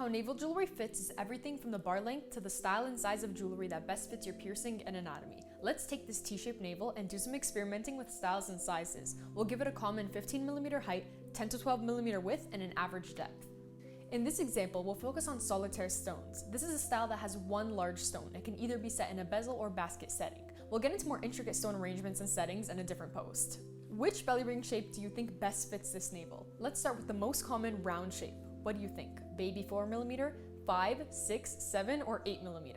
How navel jewelry fits is everything from the bar length to the style and size of jewelry that best fits your piercing and anatomy. Let's take this T-shaped navel and do some experimenting with styles and sizes. We'll give it a common 15mm height, 10 to 12mm width, and an average depth. In this example, we'll focus on solitaire stones. This is a style that has one large stone. It can either be set in a bezel or basket setting. We'll get into more intricate stone arrangements and settings in a different post. Which belly ring shape do you think best fits this navel? Let's start with the most common round shape. What do you think? Baby 4mm, 5, 6, 7, or 8mm?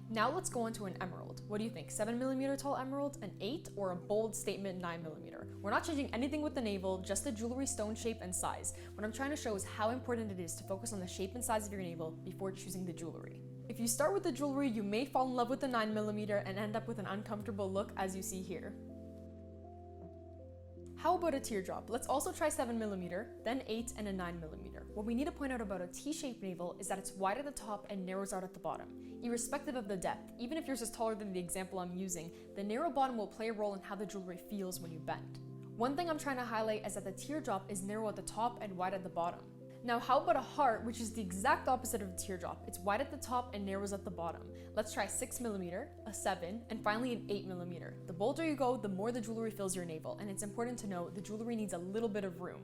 Now let's go on to an emerald. What do you think? 7mm tall emerald, an 8, or a bold statement 9mm? We're not changing anything with the navel, just the jewelry stone shape and size. What I'm trying to show is how important it is to focus on the shape and size of your navel before choosing the jewelry. If you start with the jewelry, you may fall in love with the 9mm and end up with an uncomfortable look as you see here. How about a teardrop? Let's also try 7mm, then 8, and a 9mm. What we need to point out about a T-shaped navel is that it's wide at the top and narrows out at the bottom. Irrespective of the depth, even if yours is taller than the example I'm using, the narrow bottom will play a role in how the jewelry feels when you bend. One thing I'm trying to highlight is that the teardrop is narrow at the top and wide at the bottom. Now how about a heart, which is the exact opposite of a teardrop? It's wide at the top and narrows at the bottom. Let's try 6mm, a 7, and finally an 8mm. The bolder you go, the more the jewelry fills your navel, and it's important to know the jewelry needs a little bit of room.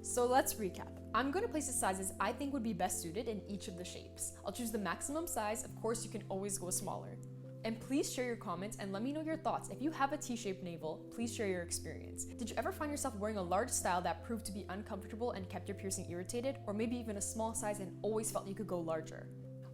So let's recap. I'm going to place the sizes I think would be best suited in each of the shapes. I'll choose the maximum size. Of course, you can always go smaller. And please share your comments and let me know your thoughts. If you have a T-shaped navel, please share your experience. Did you ever find yourself wearing a large style that proved to be uncomfortable and kept your piercing irritated? Or maybe even a small size and always felt you could go larger?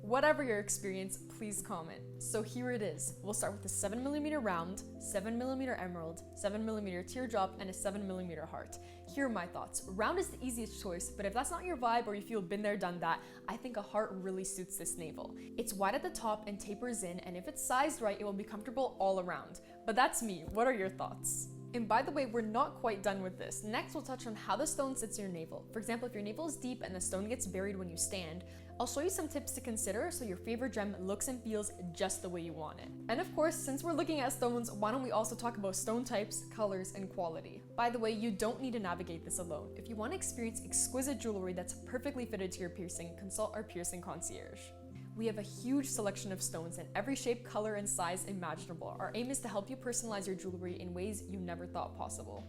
Whatever your experience, please comment. So here it is. We'll start with a 7mm round, 7mm emerald, 7mm teardrop, and a 7mm heart. Here are my thoughts. Round is the easiest choice, but if that's not your vibe or you feel been there, done that, I think a heart really suits this navel. It's wide at the top and tapers in, and if it's sized right, it will be comfortable all around. But that's me. What are your thoughts? And by the way, we're not quite done with this. Next, we'll touch on how the stone sits in your navel. For example, if your navel is deep and the stone gets buried when you stand, I'll show you some tips to consider so your favorite gem looks and feels just the way you want it. And of course, since we're looking at stones, why don't we also talk about stone types, colors, and quality? By the way, you don't need to navigate this alone. If you want to experience exquisite jewelry that's perfectly fitted to your piercing, consult our piercing concierge. We have a huge selection of stones in every shape, color, and size imaginable. Our aim is to help you personalize your jewelry in ways you never thought possible.